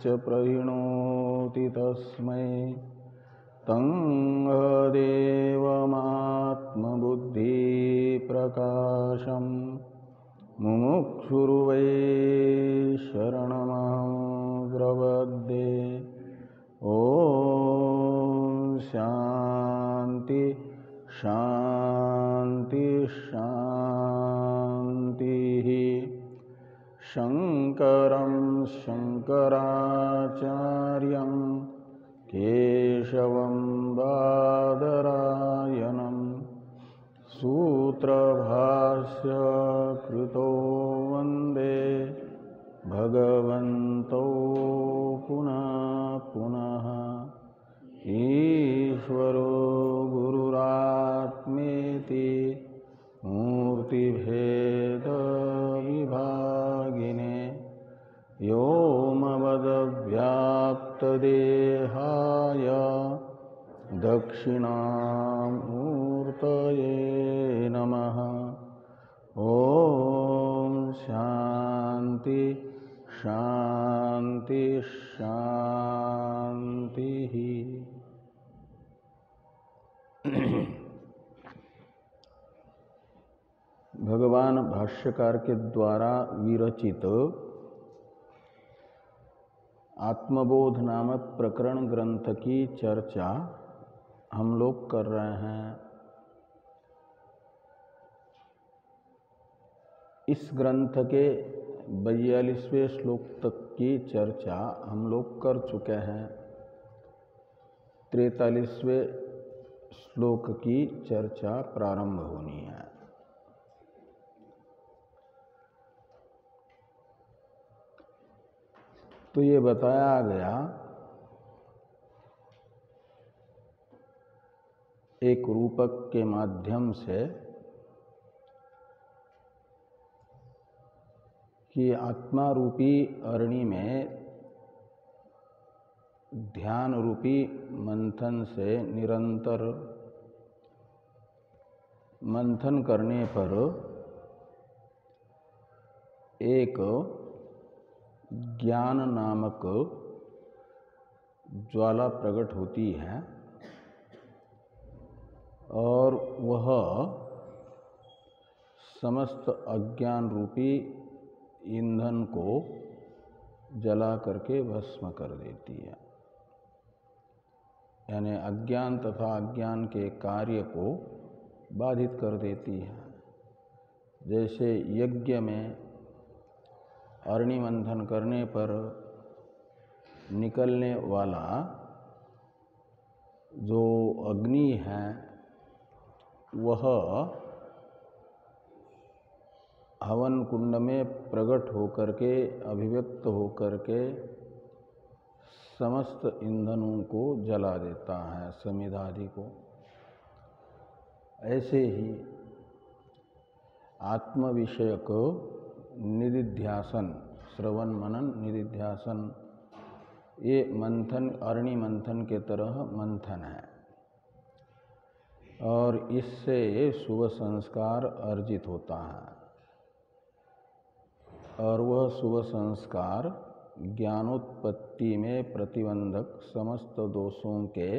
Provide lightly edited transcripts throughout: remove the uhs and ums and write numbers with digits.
च प्रहिणोति तस्मै तं देवमात्मबुद्धिप्रकाशं मुमुक्षुर्वै शरणमहं प्रपद्ये। ॐ शान्ति शान्ति शान्तिः। शङ्करं शङ्कराचार्यं केशवं बादरायणं सूत्रभाष्य कृतो वन्दे भगवन्तौ पुनः पुनः। ईश्वरो गुरुरात्मेति मूर्तिभेदविभागिने व्योमवद्व्याप्तदेहाय दक्षिणामूर्तये नमः। ॐ शान्ति शान्ति शान्तिः। भगवान भाष्यकार के द्वारा विरचित आत्मबोध नामक प्रकरण ग्रंथ की चर्चा हम लोग कर रहे हैं। इस ग्रंथ के 42वें श्लोक तक की चर्चा हम लोग कर चुके हैं। 43वें श्लोक की चर्चा प्रारंभ होनी है। तो ये बताया गया एक रूपक के माध्यम से कि आत्मा रूपी अरणि में ध्यान रूपी मंथन से निरंतर मंथन करने पर एक ज्ञान नामक ज्वाला प्रकट होती है और वह समस्त अज्ञान रूपी ईंधन को जला करके भस्म कर देती है। यानी अज्ञान तथा अज्ञान के कार्य को बाधित कर देती है। जैसे यज्ञ में अरणि मंथन करने पर निकलने वाला जो अग्नि है वह हवन कुंड में प्रकट होकर के अभिव्यक्त होकर के समस्त ईंधनों को जला देता है, समिधादि को। ऐसे ही आत्म विषयक निधिध्यासन, श्रवण मनन निधिध्यासन, ये मंथन अरणि मंथन के तरह मंथन है और इससे शुभ संस्कार अर्जित होता है और वह शुभ संस्कार ज्ञानोत्पत्ति में प्रतिबंधक समस्त दोषों के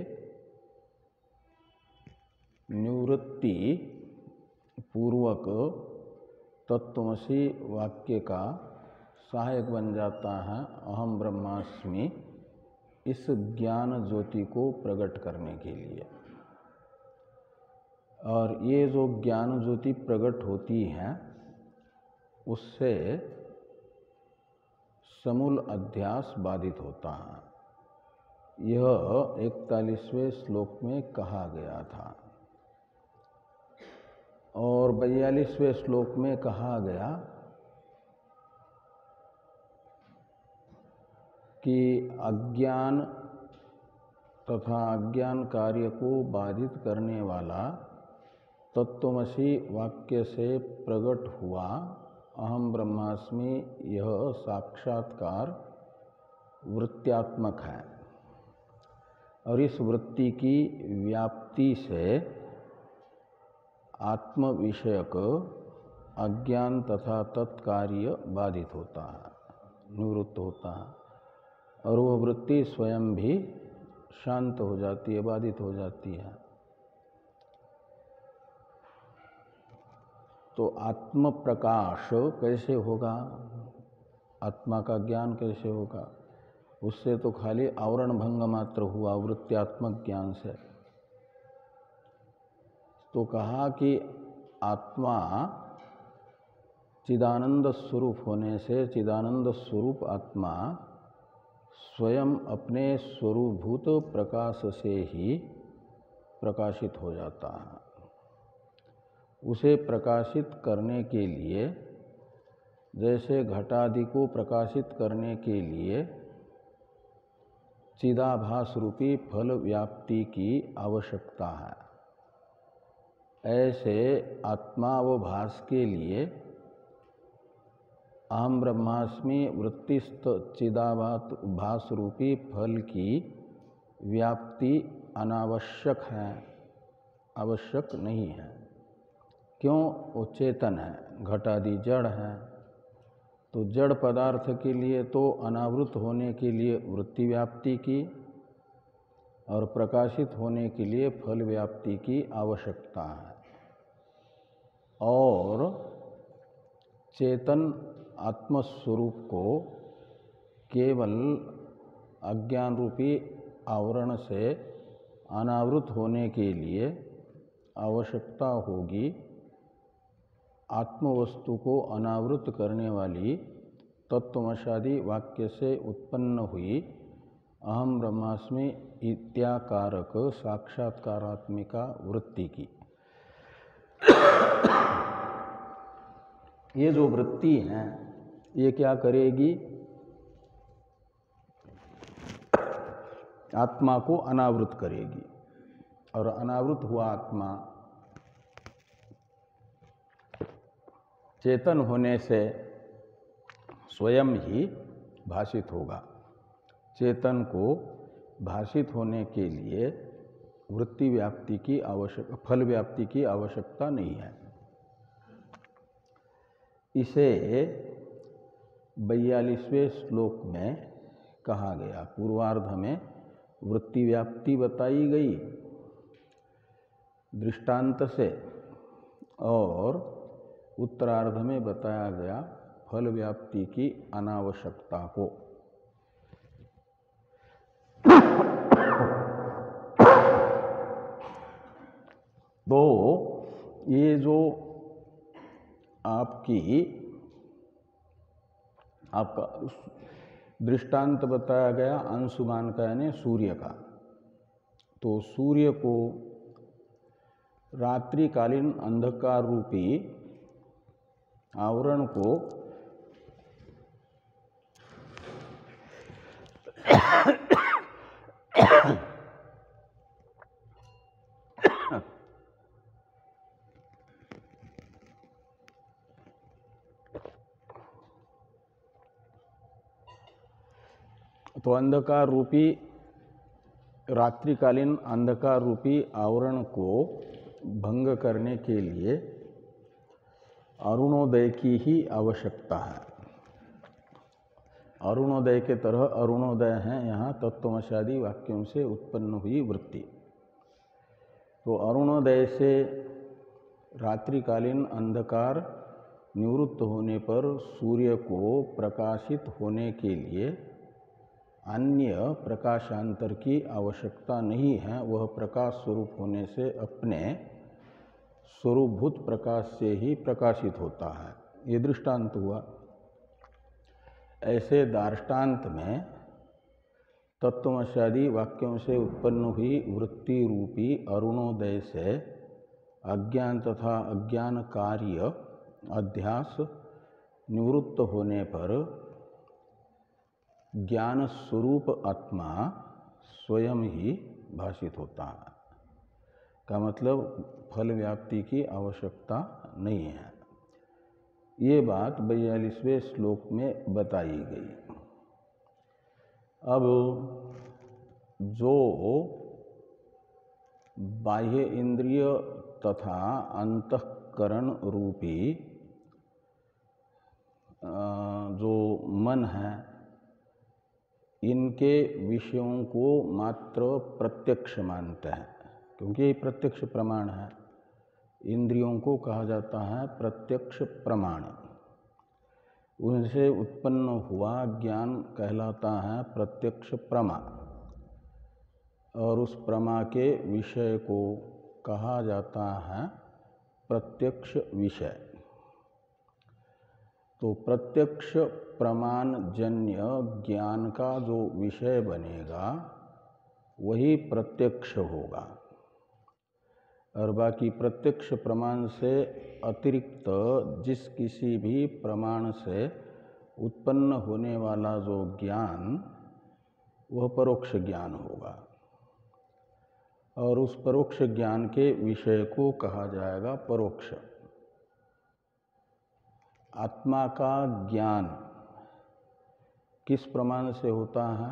निवृत्ति पूर्वक तत्त्वमसि वाक्य का सहायक बन जाता है। अहम ब्रह्मास्मि इस ज्ञान ज्योति को प्रकट करने के लिए। और ये जो ज्ञान ज्योति प्रकट होती है उससे समूल अध्यास बाधित होता है। यह 41वें श्लोक में कहा गया था और 42वें श्लोक में कहा गया कि अज्ञान तथा अज्ञान कार्य को बाधित करने वाला तत्त्वमसि वाक्य से प्रकट हुआ अहम ब्रह्मास्मि, यह साक्षात्कार वृत्त्यात्मक है और इस वृत्ति की व्याप्ति से आत्म विषयक अज्ञान तथा तत्कार्य बाधित होता है, निवृत्त होता है। और वह वृत्ति स्वयं भी शांत हो जाती है, बाधित हो जाती है। तो आत्म प्रकाश कैसे होगा, आत्मा का ज्ञान कैसे होगा? उससे तो खाली आवरण भंग मात्र हुआ वृत्त्यात्मक ज्ञान से। तो कहा कि आत्मा चिदानंद स्वरूप होने से चिदानंद स्वरूप आत्मा स्वयं अपने स्वरूपभूत प्रकाश से ही प्रकाशित हो जाता है। उसे प्रकाशित करने के लिए, जैसे घटादि को प्रकाशित करने के लिए चिदाभास रूपी फल व्याप्ति की आवश्यकता है, ऐसे आत्मा व भास के लिए अहम ब्रह्मास्मि वृत्तिस्थ चिदाभास रूपी फल की व्याप्ति अनावश्यक है, आवश्यक नहीं है। क्यों? वो चेतन है, घटादि जड़ है। तो जड़ पदार्थ के लिए तो अनावृत होने के लिए वृत्ति व्याप्ति की और प्रकाशित होने के लिए फल व्याप्ति की आवश्यकता है। और चेतन आत्मस्वरूप को केवल अज्ञान रूपी आवरण से अनावृत होने के लिए आवश्यकता होगी आत्मवस्तु को अनावृत करने वाली तत्वमशादी वाक्य से उत्पन्न हुई अहम ब्रह्मास्मि इत्याकारक साक्षात्कारात्मिका वृत्ति की। ये जो वृत्ति है ये क्या करेगी? आत्मा को अनावृत करेगी। और अनावृत हुआ आत्मा चेतन होने से स्वयं ही भाषित होगा। चेतन को भाषित होने के लिए वृत्ति व्याप्ति की फल व्याप्ति की आवश्यकता नहीं है। इसे 42वें श्लोक में कहा गया। पूर्वार्ध में वृत्ति व्याप्ति बताई गई दृष्टांत से, और उत्तरार्ध में बताया गया फल व्याप्ति की अनावश्यकता को। तो ये जो आपका दृष्टांत बताया गया अंशुमान का, यानी सूर्य का। तो सूर्य को रात्रिकालीन अंधकार रूपी आवरण को तो अंधकार रूपी रात्रिकालीन अंधकार रूपी आवरण को भंग करने के लिए अरुणोदय की ही आवश्यकता है। अरुणोदय के तरह अरुणोदय है यहाँ तत्वमशादी वाक्यों से उत्पन्न हुई वृत्ति। तो अरुणोदय से रात्रिकालीन अंधकार निवृत्त होने पर सूर्य को प्रकाशित होने के लिए अन्य प्रकाशांतर की आवश्यकता नहीं है। वह प्रकाश स्वरूप होने से अपने स्वरूपभूत प्रकाश से ही प्रकाशित होता है। ये दृष्टांत हुआ। ऐसे दार्ष्टान्त में तत्वमशादी वाक्यों से उत्पन्न हुई वृत्ति रूपी अरुणोदय से अज्ञान तथा अज्ञान कार्य अध्यास निवृत्त होने पर ज्ञान स्वरूप आत्मा स्वयं ही भाषित होता है। का मतलब फल व्याप्ति की आवश्यकता नहीं है। ये बात 42वें श्लोक में बताई गई। अब जो बाह्य इंद्रिय तथा अंतःकरण रूपी जो मन है, इनके विषयों को मात्र प्रत्यक्ष मानते हैं, क्योंकि ये प्रत्यक्ष प्रमाण है। इंद्रियों को कहा जाता है प्रत्यक्ष प्रमाण। उनसे उत्पन्न हुआ ज्ञान कहलाता है प्रत्यक्ष प्रमा, और उस प्रमा के विषय को कहा जाता है प्रत्यक्ष विषय। तो प्रत्यक्ष प्रमाण जन्य ज्ञान का जो विषय बनेगा वही प्रत्यक्ष होगा, और बाकी प्रत्यक्ष प्रमाण से अतिरिक्त जिस किसी भी प्रमाण से उत्पन्न होने वाला जो ज्ञान वह परोक्ष ज्ञान होगा, और उस परोक्ष ज्ञान के विषय को कहा जाएगा परोक्ष। आत्मा का ज्ञान किस प्रमाण से होता है?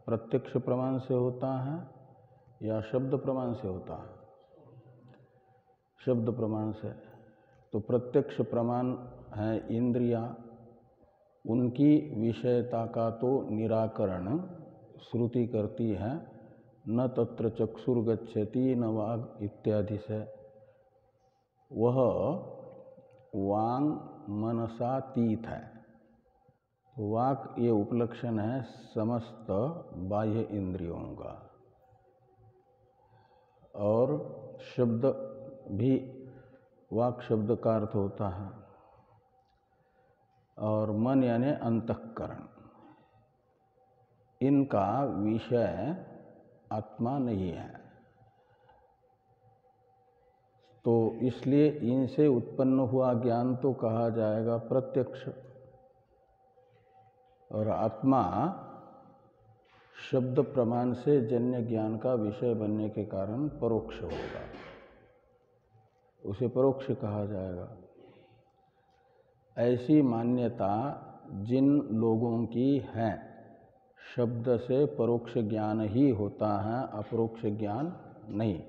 प्रत्यक्ष प्रमाण से होता है या शब्द प्रमाण से होता है? शब्द प्रमाण से। तो प्रत्यक्ष प्रमाण है इंद्रियां, उनकी विषयता का तो निराकरण श्रुति करती है, न तत्र चक्षुर्गच्छति न वाग इत्यादि से। वह वांग मनसातीत है। तो वाक ये उपलक्षण है समस्त बाह्य इंद्रियों का, और शब्द भी वाक शब्द का अर्थ होता है, और मन यानी अंतःकरण। इनका विषय आत्मा नहीं है, तो इसलिए इनसे उत्पन्न हुआ ज्ञान तो कहा जाएगा प्रत्यक्ष, और आत्मा शब्द प्रमाण से जन्य ज्ञान का विषय बनने के कारण परोक्ष होगा, उसे परोक्ष कहा जाएगा। ऐसी मान्यता जिन लोगों की है, शब्द से परोक्ष ज्ञान ही होता है, अपरोक्ष ज्ञान नहीं,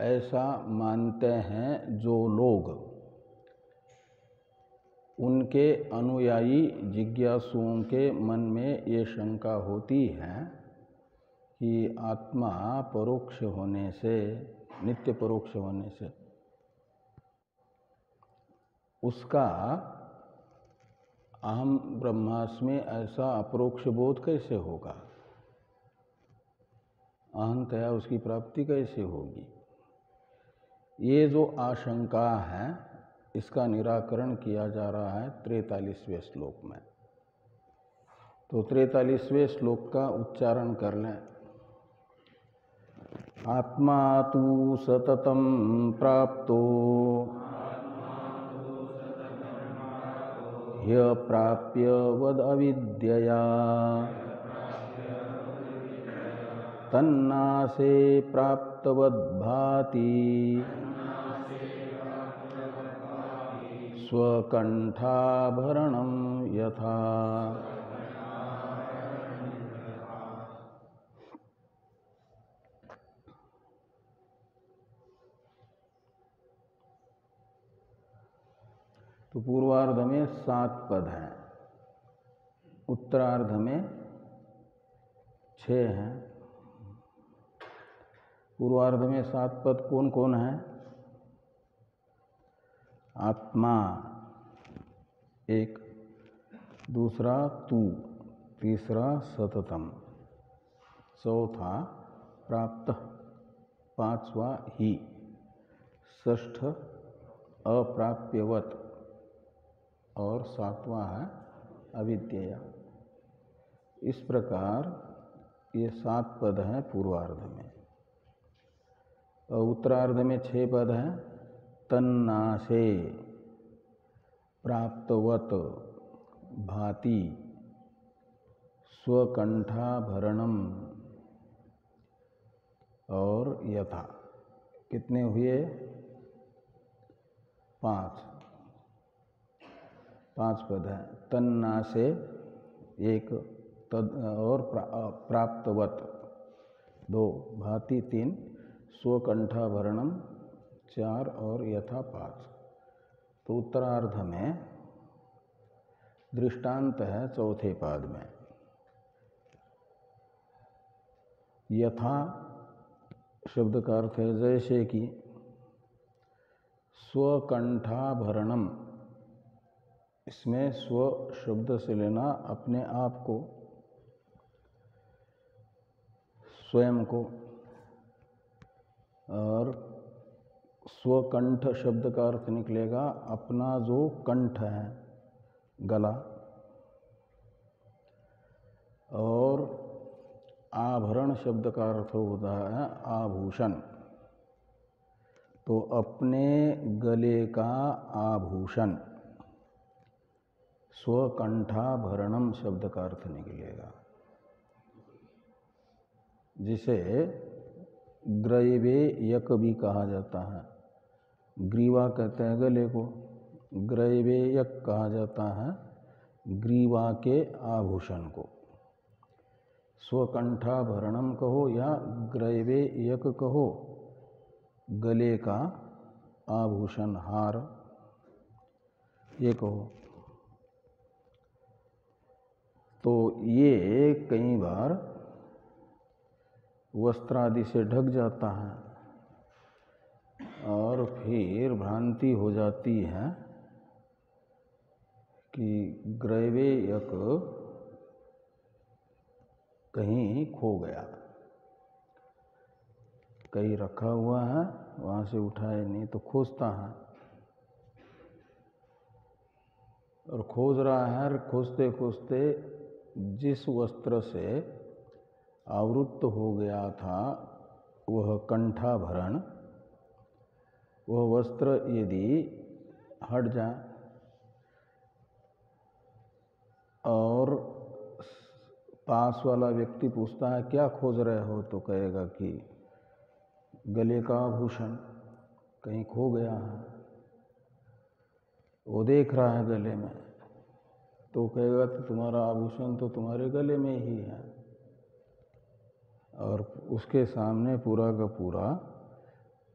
ऐसा मानते हैं जो लोग, उनके अनुयायी जिज्ञासुओं के मन में ये शंका होती है कि आत्मा परोक्ष होने से, नित्य परोक्ष होने से उसका अहम ब्रह्मास्मि ऐसा अपरोक्ष बोध कैसे होगा? अहंतया उसकी प्राप्ति कैसे होगी? ये जो आशंका है, इसका निराकरण किया जा रहा है 43वें श्लोक में। तो 43वें श्लोक का उच्चारण कर लें। आत्मा तु सततं प्राप्तो ह्यप्राप्य वद अविद्यया तन्नासे प्राप्तवद् भाति स्वकंठाभरणं यथा। तो पूर्वार्ध में 7 पद हैं, उत्तरार्ध में 6 हैं। पूर्वार्ध में 7 पद कौन कौन है? आत्मा एक, दूसरा तू, तीसरा सततम, चौथा प्राप्त, पांचवा ही, षष्ठ अप्राप्यवत, और 7वां है अविद्या। इस प्रकार ये 7 पद हैं पूर्वार्ध में, और उत्तरार्ध में 6 पद हैं। तन्नासे प्राप्तवत भाति स्वकंठाभरणम और यथा। कितने हुए? 5 पद हैं। तन्नासे एक, तद और प्राप्तवत 2, भाति 3, स्वकंठाभरणम 4 और यथा 5। तो उत्तरार्ध में दृष्टांत है चौथे पाद में। यथा शब्द का अर्थ है जैसे कि, स्वकंठाभरणम, इसमें स्व शब्द से लेना अपने आप को, स्वयं को, और स्वकंठ शब्द का अर्थ निकलेगा अपना जो कंठ है, गला, और आभरण शब्द का अर्थ होता है आभूषण, तो अपने गले का आभूषण, स्वकंठाभरणम शब्द का अर्थ निकलेगा, जिसे ग्रैवे यक भी कहा जाता है। ग्रीवा कहते हैं गले को, ग्रैवे यक कहा जाता है ग्रीवा के आभूषण को। स्वकंठाभरणम कहो या ग्रैवे यक कहो, गले का आभूषण हार ये कहो। तो ये कई बार वस्त्र आदि से ढक जाता है और फिर भ्रांति हो जाती है कि ग्रैवे यक कहीं खो गया, कहीं रखा हुआ है, वहाँ से उठाए नहीं तो खोजता है, और खोज रहा है, खोजते खोजते जिस वस्त्र से आवृत्त हो गया था वह कंठाभरण, वह वस्त्र यदि हट जाए और पास वाला व्यक्ति पूछता है क्या खोज रहे हो, तो कहेगा कि गले का आभूषण कहीं खो गया है। वो देख रहा है गले में, तो कहेगा तो तुम्हारा आभूषण तो तुम्हारे गले में ही है, और उसके सामने पूरा का पूरा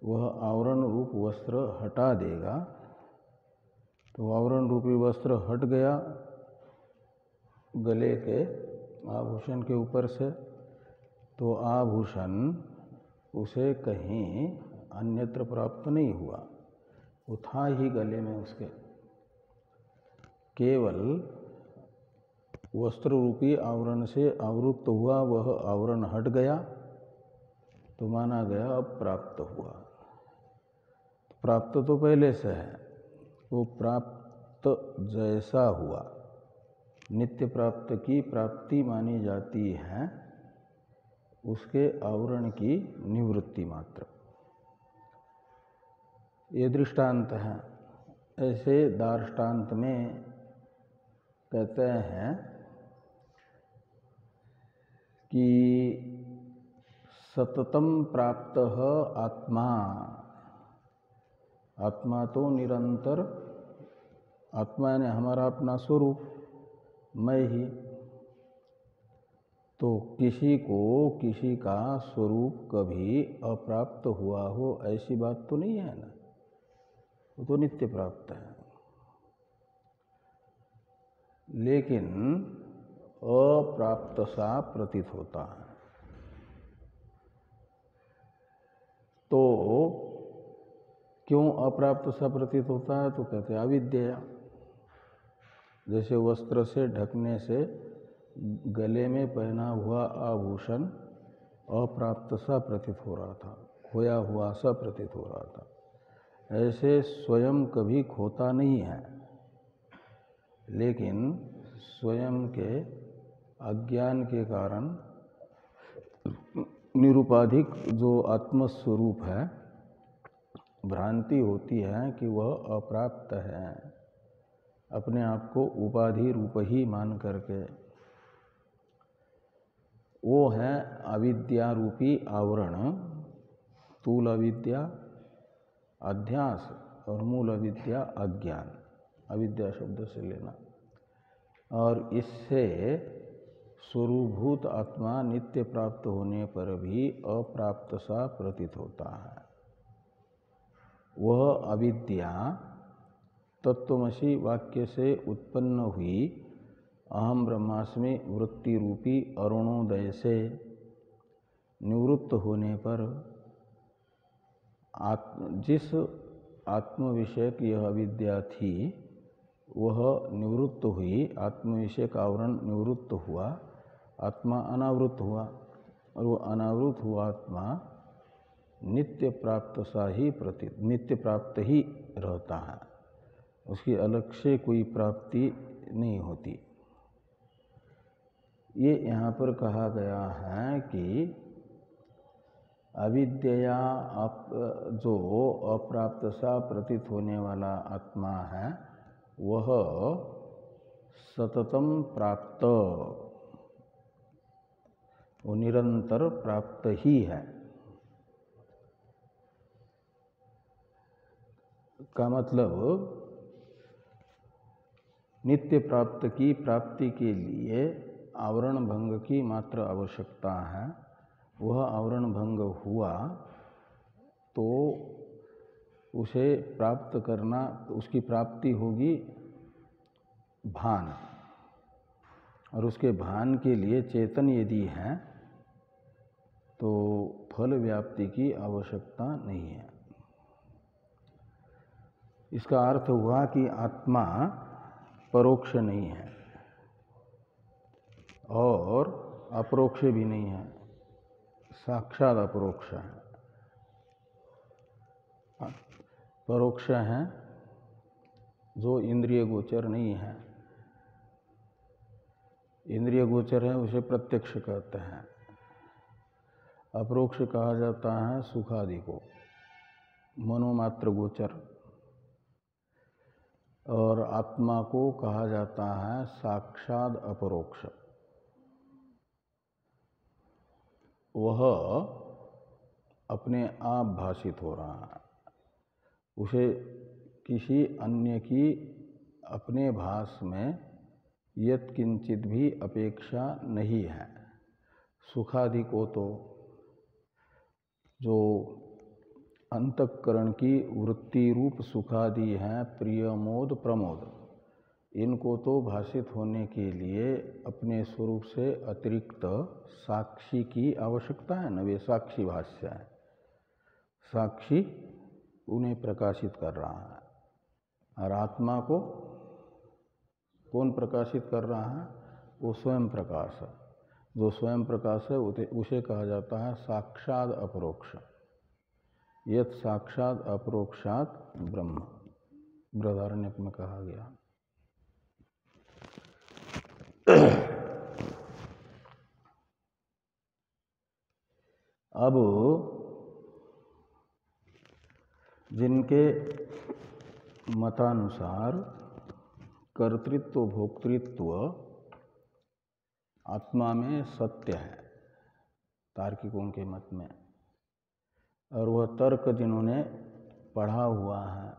वह आवरण रूप वस्त्र हटा देगा। तो आवरण रूपी वस्त्र हट गया गले के आभूषण के ऊपर से, तो आभूषण उसे कहीं अन्यत्र प्राप्त नहीं हुआ, वो था ही गले में उसके। केवल वस्त्र रूपी आवरण से आवृत्त हुआ वह आवरण हट गया तो माना गया अब प्राप्त हुआ। प्राप्त तो पहले से है, वो प्राप्त जैसा हुआ, नित्य प्राप्त की प्राप्ति मानी जाती है उसके आवरण की निवृत्ति मात्र। ये दृष्टांत है। ऐसे दार्ष्टान्त में कहते हैं कि सततम प्राप्त आत्मा, आत्मा तो निरंतर, आत्मा ने हमारा अपना स्वरूप मैं ही, तो किसी को किसी का स्वरूप कभी अप्राप्त हुआ हो ऐसी बात तो नहीं है ना, वो तो नित्य प्राप्त है। लेकिन अप्राप्त सा प्रतीत होता है। तो क्यों अप्राप्त सा प्रतीत होता है, तो कहते हैं अविद्या। जैसे वस्त्र से ढकने से गले में पहना हुआ आभूषण अप्राप्त सा प्रतीत हो रहा था, खोया हुआ सा प्रतीत हो रहा था, ऐसे स्वयं कभी खोता नहीं है, लेकिन स्वयं के अज्ञान के कारण निरुपाधिक जो आत्मस्वरूप है, भ्रांति होती है कि वह अप्राप्त है, अपने आप को उपाधि रूप ही मान करके। वो है अविद्या रूपी आवरण, स्थूल अविद्या अध्यास और मूल अविद्या अज्ञान, अविद्या शब्द से लेना। और इससे स्वरूभूत आत्मा नित्य प्राप्त होने पर भी अप्राप्त सा प्रतीत होता है। वह अविद्या तत्वमसि वाक्य से उत्पन्न हुई अहम ब्रह्मास्मि वृत्ति रूपी अरुणोदय से निवृत्त होने पर जिस आत्म विषयक यह अविद्या थी वह निवृत्त हुई, आत्म विषयक आवरण निवृत्त हुआ, आत्मा अनावृत हुआ, और वो अनावृत हुआ आत्मा नित्य प्राप्त सा ही नित्य प्राप्त ही रहता है, उसकी अलग से कोई प्राप्ति नहीं होती। ये यहाँ पर कहा गया है कि अविद्या जो अप्राप्त सा प्रतीत होने वाला आत्मा है वह सततम प्राप्त, वो निरंतर प्राप्त ही है। का मतलब नित्य प्राप्ति के लिए आवरण भंग की मात्र आवश्यकता है। वह आवरण भंग हुआ तो उसे प्राप्त करना, उसकी प्राप्ति होगी भान, और उसके भान के लिए चेतन यदि है तो फल व्याप्ति की आवश्यकता नहीं है। इसका अर्थ हुआ कि आत्मा परोक्ष नहीं है और अपरोक्ष भी नहीं है, साक्षात अपरोक्ष है। परोक्ष है जो इंद्रिय गोचर नहीं है, इंद्रिय गोचर है उसे प्रत्यक्ष कहते हैं। अपरोक्ष कहा जाता है सुखादि को, मनोमात्र गोचर, और आत्मा को कहा जाता है साक्षात अपरोक्ष। वह अपने आप भाषित हो रहा है, उसे किसी अन्य की अपने भास में यत् किंचित भी अपेक्षा नहीं है। सुखादि को तो जो अंतःकरण की वृत्ति रूप सुखादि हैं, प्रिय मोद प्रमोद, इनको तो भाषित होने के लिए अपने स्वरूप से अतिरिक्त साक्षी की आवश्यकता है न, वे साक्षी भाष्य है। साक्षी उन्हें प्रकाशित कर रहा है, और आत्मा को कौन प्रकाशित कर रहा है? वो स्वयं प्रकाश है। जो स्वयं प्रकाश है उसे कहा जाता है साक्षात अपरोक्ष। यत् साक्षात अपरोक्षात ब्रह्म, बृहदारण्यक में कहा गया। अब जिनके मतानुसार कर्तृत्व भोक्तृत्व आत्मा में सत्य है, तार्किकों के मत में, और वह तर्क जिन्होंने पढ़ा हुआ है,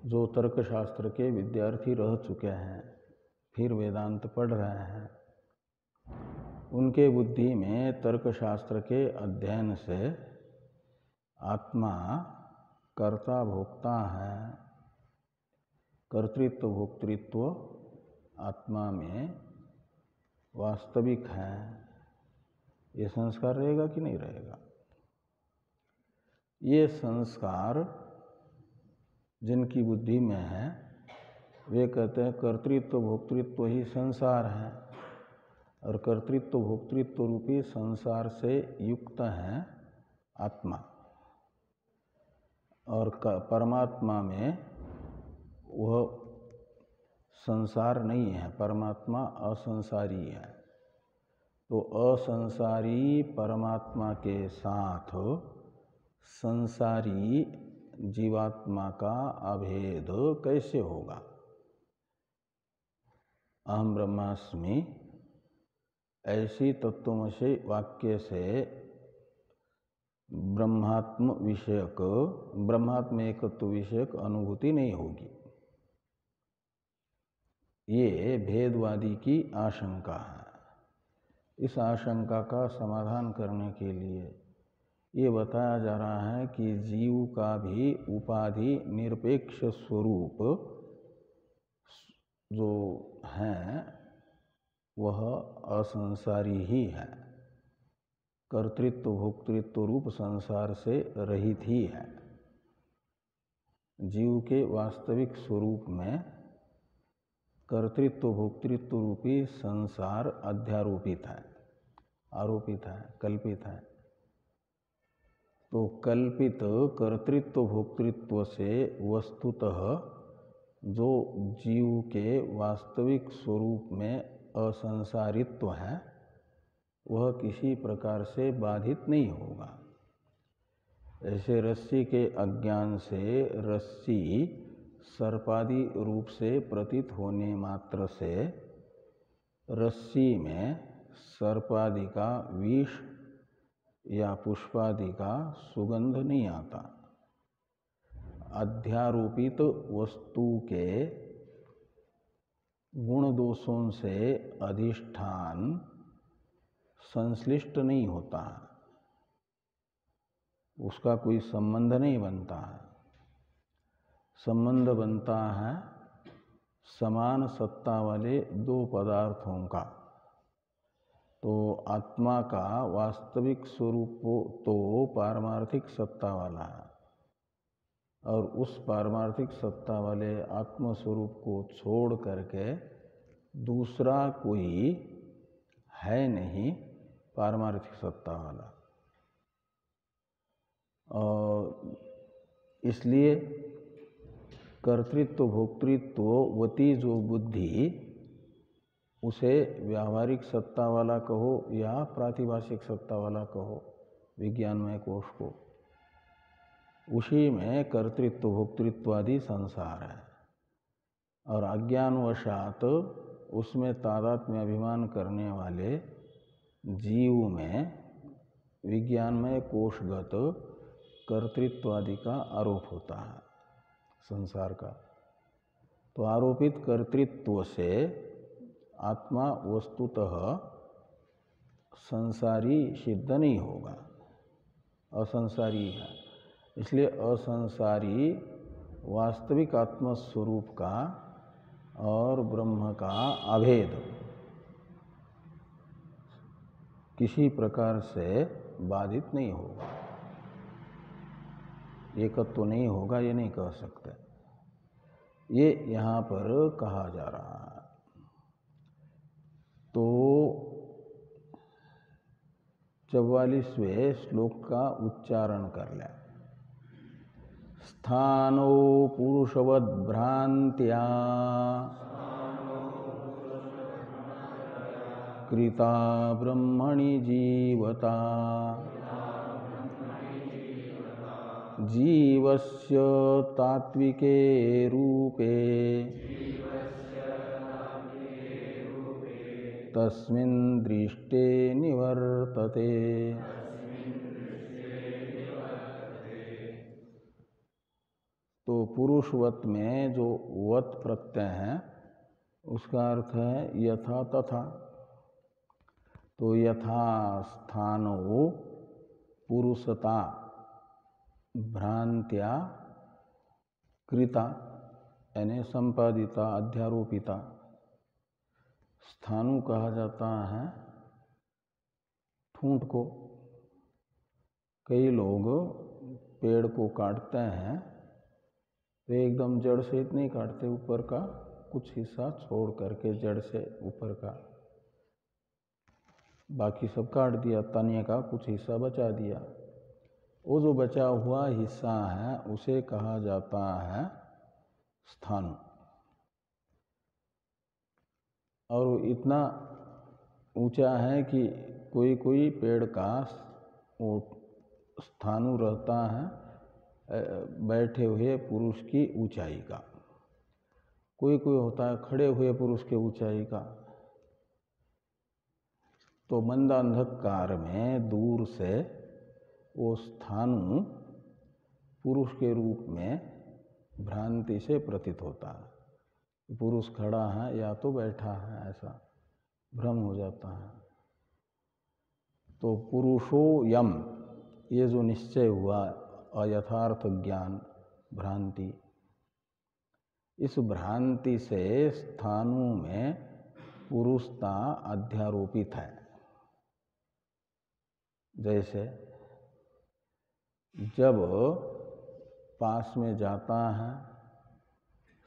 जो तर्कशास्त्र के विद्यार्थी रह चुके हैं, फिर वेदांत पढ़ रहे हैं, उनके बुद्धि में तर्कशास्त्र के अध्ययन से आत्मा कर्ता भोक्ता है, कर्तृत्व भोक्तृत्व आत्मा में वास्तविक है, ये संस्कार रहेगा कि नहीं रहेगा? ये संस्कार जिनकी बुद्धि में है वे कहते हैं कर्तृत्व भोक्तृत्व ही संसार है, और कर्तृत्व भोक्तृत्व रूपी संसार से युक्त है आत्मा, और परमात्मा में वह संसार नहीं है, परमात्मा असंसारी है। तो असंसारी परमात्मा के साथ संसारी जीवात्मा का अभेद कैसे होगा? अहम ब्रह्मास्मि ऐसी तत्वमसि वाक्य से ब्रह्मात्म विषयक, ब्रह्मात्म एकत्व विषयक अनुभूति नहीं होगी। ये भेदवादी की आशंका है। इस आशंका का समाधान करने के लिए ये बताया जा रहा है कि जीव का भी उपाधि निरपेक्ष स्वरूप जो है वह असंसारी ही है। कर्तृत्व भोक्तृत्व रूप संसार से रहित ही है। जीव के वास्तविक स्वरूप में कर्तृत्व भोक्तृत्व रूपी संसार अध्यारोपित है, आरोपित है, कल्पित है। तो कल्पित कर्तृत्व भोक्तृत्व से वस्तुतः जो जीव के वास्तविक स्वरूप में असंसारित्व है वह किसी प्रकार से बाधित नहीं होगा। ऐसे रस्सी के अज्ञान से रस्सी सर्पादि रूप से प्रतीत होने मात्र से रस्सी में सर्पादि का विष या पुष्पादि का सुगंध नहीं आता। अध्यारोपित वस्तु के गुण दोषों से अधिष्ठान संश्लिष्ट नहीं होता, उसका कोई संबंध नहीं बनता है। संबंध बनता है समान सत्ता वाले दो पदार्थों का। तो आत्मा का वास्तविक स्वरूप तो पारमार्थिक सत्ता वाला है, और उस पारमार्थिक सत्ता वाले आत्म स्वरूप को छोड़ करके दूसरा कोई है नहीं पारमार्थिक सत्ता वाला। और इसलिए कर्तृत्व भोक्तृत्व वती जो बुद्धि, उसे व्यावहारिक सत्ता वाला कहो या प्रातिभाषिक सत्ता वाला कहो, विज्ञानमय कोश को, उसी में कर्तृत्व भोक्तृत्व आदि संसार है। और अज्ञानवशात उसमें तादात्म्य अभिमान करने वाले जीव में विज्ञानमय कोशगत कर्तृत्व आदि का आरोप होता है संसार का। तो आरोपित कर्तृत्व से आत्मा वस्तुतः संसारी सिद्ध नहीं होगा, असंसारी है। इसलिए असंसारी वास्तविक आत्मस्वरूप का और ब्रह्म का अभेद किसी प्रकार से बाधित नहीं होगा, एकत्व तो नहीं होगा, ये नहीं कह सकते। ये यहाँ पर कहा जा रहा है। तो 44वें श्लोक का उच्चारण कर लें। स्थानो पुरुषवद भ्रांत्या कृता ब्रह्मणि जीवता जीवस्य तात्विके रूपे तस्मिन् दृष्टे निवर्तते। तो पुरुषवत में जो वत प्रत्यय है उसका अर्थ है यथा तथा। तो यथा स्थानो पुरुषता भ्रांत्या कृता यानी संपादिता अध्यारोपिता। स्थानु कहा जाता है ठूंठ को। कई लोग पेड़ को काटते हैं तो एकदम जड़ सहित नहीं काटते, ऊपर का कुछ हिस्सा छोड़ करके जड़ से ऊपर का बाकी सब काट दिया, तने का कुछ हिस्सा बचा दिया। वो जो बचा हुआ हिस्सा है उसे कहा जाता है स्थानु। और इतना ऊंचा है कि कोई कोई पेड़ का वो स्थानु रहता है बैठे हुए पुरुष की ऊंचाई का, कोई कोई होता है खड़े हुए पुरुष के ऊंचाई का। तो मंदांधकार में दूर से वो स्थानु पुरुष के रूप में भ्रांति से प्रतीत होता है। पुरुष खड़ा है या तो बैठा है, ऐसा भ्रम हो जाता है। तो पुरुषो यम, ये जो निश्चय हुआ अयथार्थ ज्ञान भ्रांति, इस भ्रांति से स्थानु में पुरुषता अध्यारोपित है। जैसे जब पास में जाता है,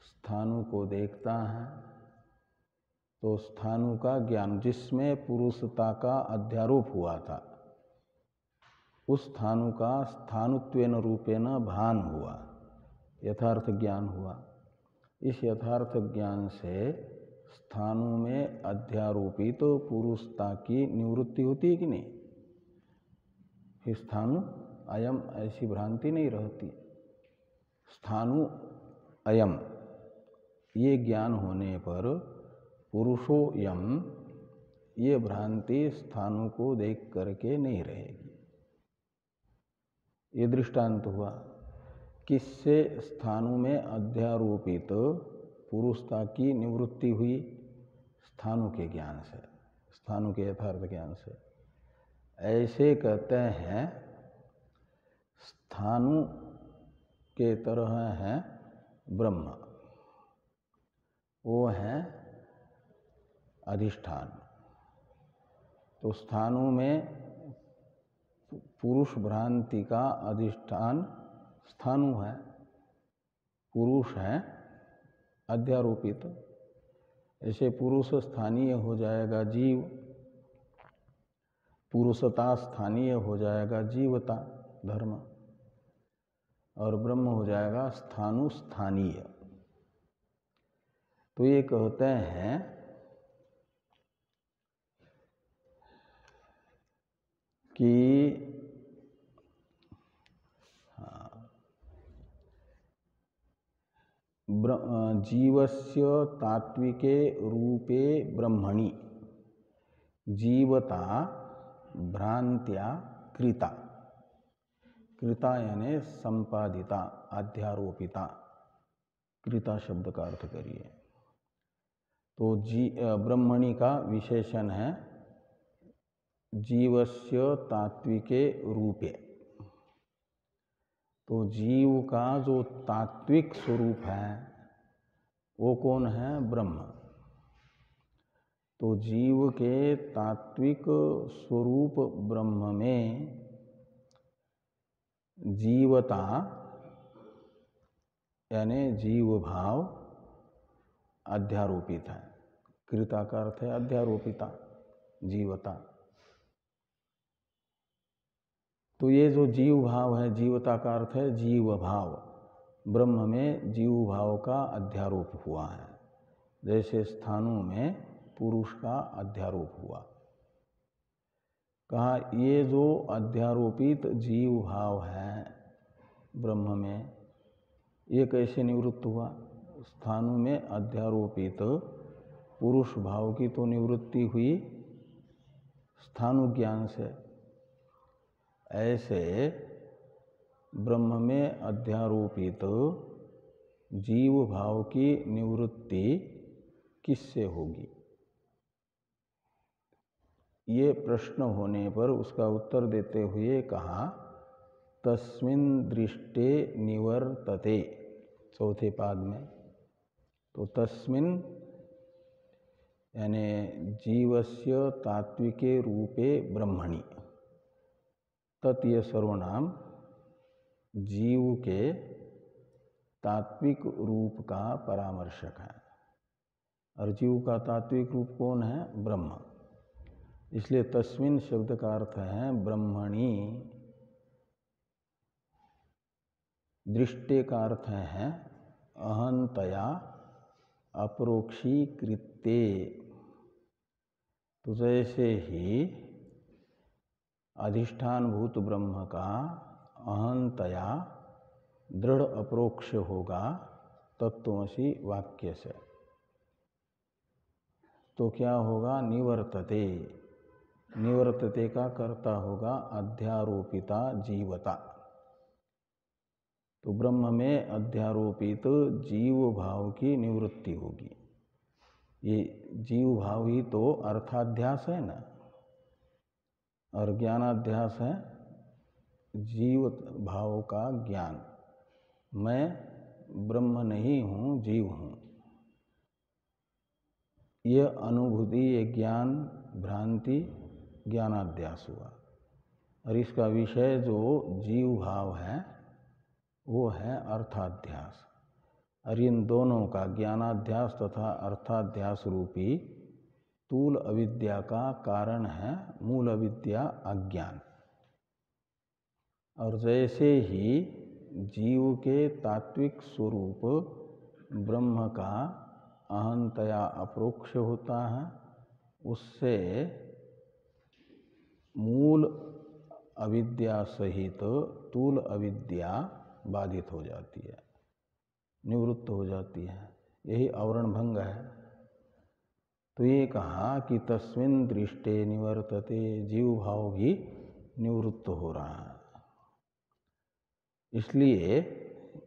स्थानु को देखता है, तो स्थानु का ज्ञान, जिसमें पुरुषता का अध्यारोप हुआ था, उस स्थानु का स्थानुत्वेन रूपेण भान हुआ, यथार्थ ज्ञान हुआ। इस यथार्थ ज्ञान से स्थानु में अध्यारोपित तो पुरुषता की निवृत्ति होती है कि नहीं? फिर स्थानु अयम ऐसी भ्रांति नहीं रहती। स्थानु अयम ये ज्ञान होने पर पुरुषो यम ये भ्रांति स्थानु को देख करके नहीं रहेगी। ये दृष्टांत हुआ। किससे स्थानु में अध्यारोपित पुरुषता की निवृत्ति हुई? स्थानु के ज्ञान से, स्थानु के यथार्थ ज्ञान से। ऐसे कहते हैं स्थानु के तरह है ब्रह्म, वो है अधिष्ठान। तो स्थानु में पुरुष भ्रांति का अधिष्ठान स्थानु है, पुरुष है अध्यारोपित। ऐसे पुरुष स्थानीय हो जाएगा जीव, पुरुषता स्थानीय हो जाएगा जीवता धर्म, और ब्रह्म हो जाएगा स्थानु स्थानीय। तो ये कहते हैं कि जीवस्य तात्विके रूपे ब्रह्मणि जीवता भ्रांत्या कृता, कृता यानी संपादिता, अध्यारोपिता। कृता शब्द का अर्थ करिए तो ब्रह्मणि का विशेषण है जीवस्य तात्विके रूपे। तो जीव का जो तात्विक स्वरूप है वो कौन है? ब्रह्म। तो जीव के तात्विक स्वरूप ब्रह्म में जीवता यानी जीव भाव अध्यारोपित है। कृता का अर्थ है अध्यारोपिता, जीवता। तो ये जो जीव भाव है, जीवता का अर्थ है जीव भाव, ब्रह्म में जीव भाव का अध्यारोप हुआ है, जैसे स्थानु में पुरुष का अध्यारोप हुआ। कहा ये जो अध्यारोपित जीव भाव है ब्रह्म में, ये कैसे निवृत्त हुआ? स्थानु में अध्यारोपित पुरुष भाव की तो निवृत्ति हुई स्थानु ज्ञान से। ऐसे ब्रह्म में अध्यारोपित जीव भाव की निवृत्ति किससे होगी? ये प्रश्न होने पर उसका उत्तर देते हुए कहा तस्मिन् दृष्टे निवर्तते, चौथे पाद में। तो तस्मिन् यानी जीवस्य तात्विके रूपे ब्रह्मणि, तत् ये सर्वनाम जीव के तात्विक रूप का परामर्शक है। और जीव का तात्विक रूप कौन है? ब्रह्म। इसलिए तस्मिन् शब्द का अर्थ है ब्रह्मणि। दृष्टि का अर्थ है अहंतया अपरोक्षीकृत्ये। तो जैसे ही अधिष्ठानभूत ब्रह्म का अहंतया दृढ़ अपरोक्ष होगा तत्त्वमसि वाक्य से, तो क्या होगा? निवर्तते। निवर्तते का कर्ता होगा अध्यारोपिता जीवता। तो ब्रह्म में अध्यारोपित जीव भाव की निवृत्ति होगी। ये जीव भाव ही तो अर्थाध्यास है ना, और ज्ञानाध्यास है जीव भाव का ज्ञान। मैं ब्रह्म नहीं हूँ, जीव हूँ। यह अनुभूति, ये ज्ञान भ्रांति ज्ञानाध्यास हुआ। और इसका विषय जो जीव भाव है वो है अर्थाध्यास। और इन दोनों का ज्ञानाध्यास तथा अर्थाध्यास रूपी स्थूल अविद्या का कारण है मूल अविद्या अज्ञान। और जैसे ही जीव के तात्विक स्वरूप ब्रह्म का अहंतया अप्रोक्ष होता है, उससे मूल अविद्या सहित स्थूल अविद्या बाधित हो जाती है, निवृत्त हो जाती है। यही आवरण भंग है। तो ये कहा कि तस्मिन् दृष्टे निवर्तते, जीव भाव भी निवृत्त हो रहा है। इसलिए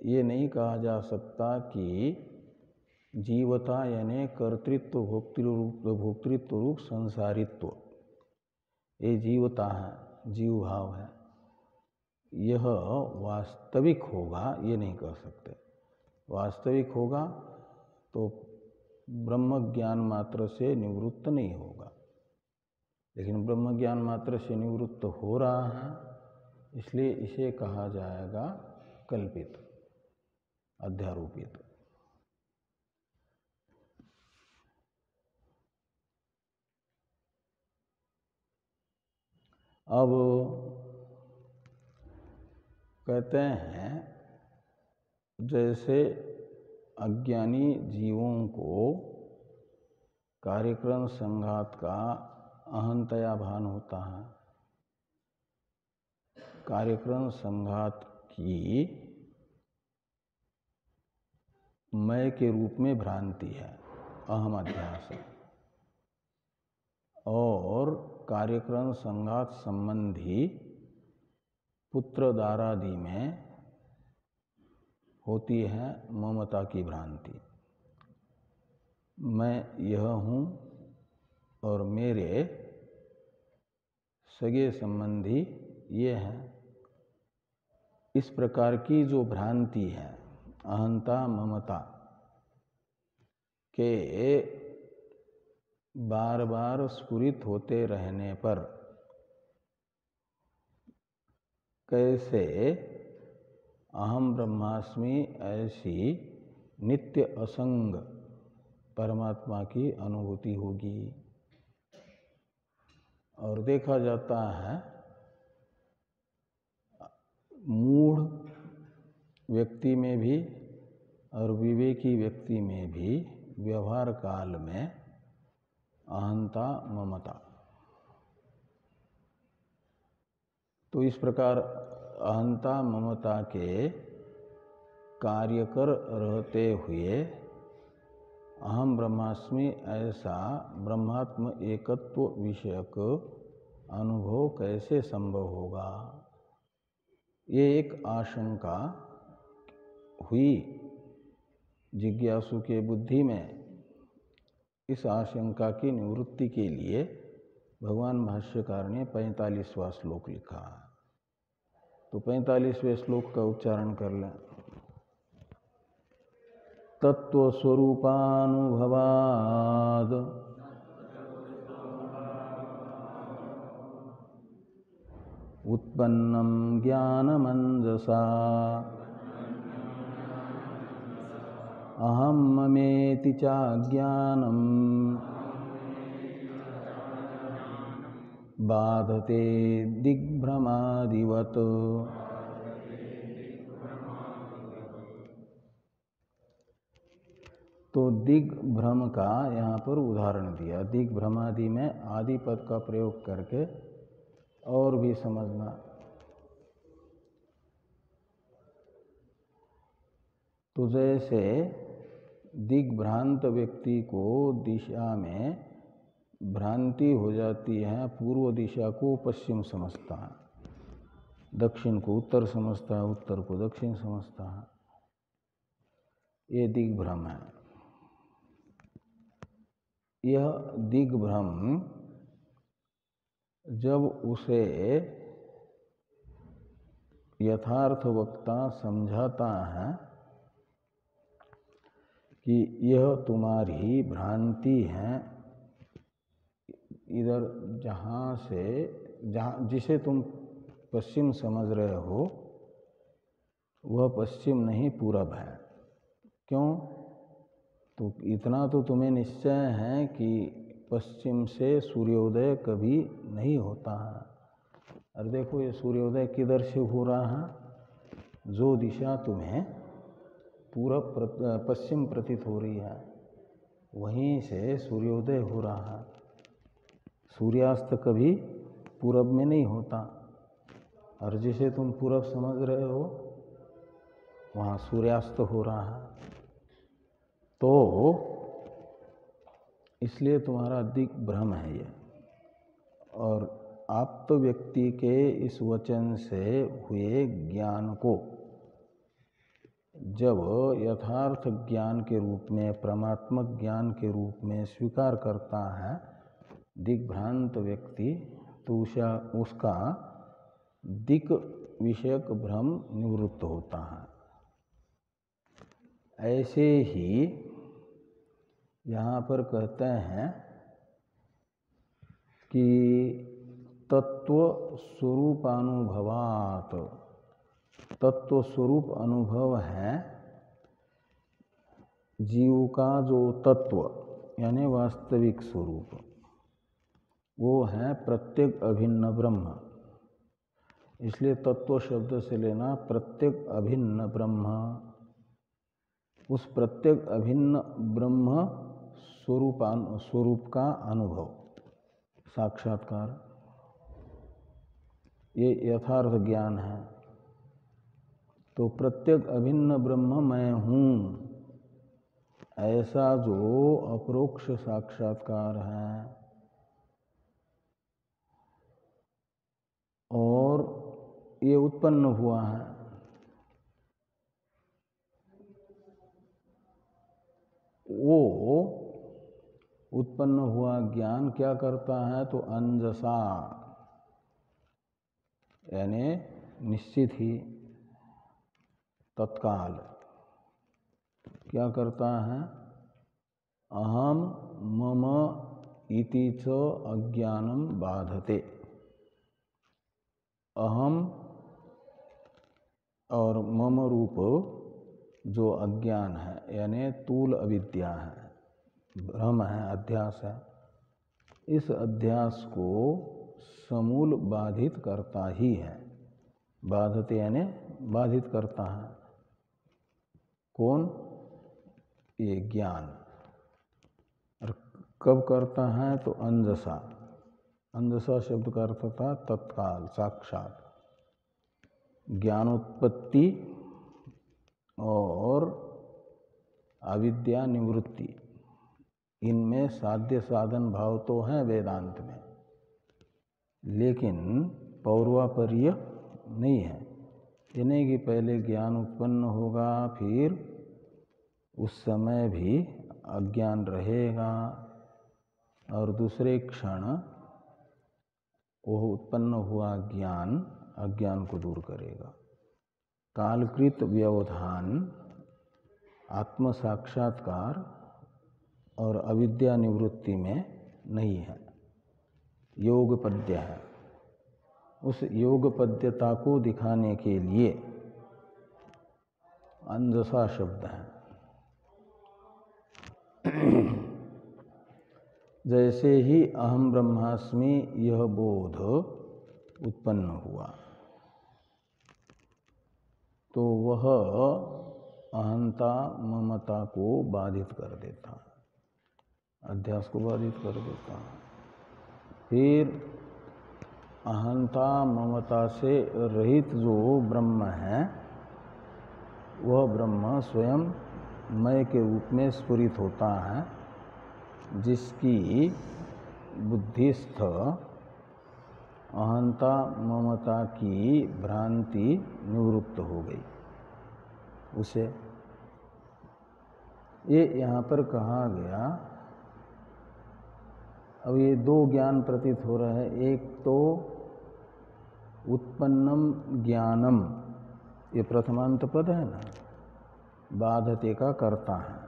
ये नहीं कहा जा सकता कि जीवता यानी कर्तृत्व भोक्तृत्व रूप संसारित्व, ये जीवता है, जीव भाव है, यह वास्तविक होगा, ये नहीं कह सकते। वास्तविक होगा तो ब्रह्म ज्ञान मात्र से निवृत्त नहीं होगा, लेकिन ब्रह्म ज्ञान मात्र से निवृत्त हो रहा है, इसलिए इसे कहा जाएगा कल्पित, अध्यारोपित। अब कहते हैं जैसे अज्ञानी जीवों को कार्यक्रम संघात का अहंतया भान होता है, कार्यक्रम संघात की मैं के रूप में भ्रांति है, अहम अध्यास है, और कार्यक्रम संघात संबंधी पुत्र दारादि में होती है ममता की भ्रांति। मैं यह हूँ और मेरे सगे संबंधी ये हैं, इस प्रकार की जो भ्रांति है अहंता ममता के बार बार स्फुरित होते रहने पर कैसे अहम ब्रह्मास्मि ऐसी नित्य असंग परमात्मा की अनुभूति होगी। और देखा जाता है मूढ़ व्यक्ति में भी और विवेकी व्यक्ति में भी व्यवहार काल में अहंता ममता। तो इस प्रकार अहंता ममता के कार्य कर रहते हुए अहम ब्रह्मास्मि ऐसा ब्रह्मात्म एकत्व विषयक अनुभव कैसे संभव होगा, ये एक आशंका हुई जिज्ञासु के बुद्धि में। इस आशंका की निवृत्ति के लिए भगवान भाष्यकार ने 45वां श्लोक लिखा। तो 45वें श्लोक का उच्चारण कर लें। तत्व स्वरूपानुभवाद उत्पन्नं ज्ञानमंजसा अहम ममेति चाज्ञानम् बाधते दिग्भ्रमादिवत्। तो दिग्भ्रम का यहाँ पर उदाहरण दिया। दिग्भ्रमादि में आदि पद का प्रयोग करके और भी समझना। तो जैसे दिग्भ्रांत व्यक्ति को दिशा में भ्रांति हो जाती है, पूर्व दिशा को पश्चिम समझता है, दक्षिण को उत्तर समझता है, उत्तर को दक्षिण समझता है, ये दिग्भ्रम है। यह दिग्भ्रम जब उसे यथार्थ वक्ता समझाता है कि यह तुम्हारी भ्रांति है, इधर जहाँ जिसे तुम पश्चिम समझ रहे हो वह पश्चिम नहीं पूरब है। क्यों? तो इतना तो तुम्हें निश्चय है कि पश्चिम से सूर्योदय कभी नहीं होता है। और देखो ये सूर्योदय किधर से हो रहा है? जो दिशा तुम्हें पूरब पश्चिम प्रतीत हो रही है वहीं से सूर्योदय हो रहा है। सूर्यास्त कभी पूरब में नहीं होता, और जिसे तुम पूरब समझ रहे हो वहाँ सूर्यास्त हो रहा है। तो इसलिए तुम्हारा दिग्भ्रम है ये। और आप तो व्यक्ति के इस वचन से हुए ज्ञान को जब यथार्थ ज्ञान के रूप में, परमात्मक ज्ञान के रूप में स्वीकार करता है दिग्भ्रांत व्यक्ति, तो उसका दिक् विषयक भ्रम निवृत्त होता है। ऐसे ही यहाँ पर कहते हैं कि तत्व स्वरूपानुभवात, तत्व स्वरूप अनुभव है जीव का जो तत्व यानी वास्तविक स्वरूप, वो है प्रत्येक अभिन्न ब्रह्म। इसलिए तत्व शब्द से लेना प्रत्येक अभिन्न ब्रह्म। उस प्रत्येक अभिन्न ब्रह्म स्वरूप का अनुभव, साक्षात्कार, ये यथार्थ ज्ञान है। तो प्रत्येक अभिन्न ब्रह्म मैं हूँ, ऐसा जो अपरोक्ष साक्षात्कार है और ये उत्पन्न हुआ है, वो उत्पन्न हुआ ज्ञान क्या करता है? तो अंजसा यानी निश्चित ही तत्काल क्या करता है? अहम मम इति च अज्ञानम बाधते। अहम और मम रूप जो अज्ञान है यानी तूल अविद्या है, भ्रम है, अध्यास है, इस अध्यास को समूल बाधित करता ही है। बाधते यानी बाधित करता है। कौन? ये ज्ञान। और कब करता है? तो अंजसा। अंजसा शब्द का अर्थ था तत्काल, साक्षात। ज्ञानोत्पत्ति और अविद्या निवृत्ति, इनमें साध्य साधन भाव तो है वेदांत में, लेकिन पौर्वापर्य नहीं है। ये नहीं कि पहले ज्ञान उत्पन्न होगा फिर उस समय भी अज्ञान रहेगा और दूसरे क्षण वह उत्पन्न हुआ ज्ञान अज्ञान को दूर करेगा। कालकृत व्यवधान आत्म साक्षात्कार और अविद्या निवृत्ति में नहीं है, योगपद्य है। उस योगपद्यता को दिखाने के लिए अंजसा शब्द है। जैसे ही अहम ब्रह्मास्मि यह बोध उत्पन्न हुआ तो वह अहंता ममता को बाधित कर देता है, अध्यास को बाधित कर देता है। फिर अहंता ममता से रहित जो ब्रह्म है वह ब्रह्म स्वयं मय के रूप में स्फुरित होता है, जिसकी बुद्धिस्थ अहंता ममता की भ्रांति निवृत्त हो गई। उसे ये यहाँ पर कहा गया। अब ये दो ज्ञान प्रतीत हो रहे हैं। एक तो उत्पन्नम ज्ञानम, ये प्रथमांत पद है ना, बाधते का कर्ता है।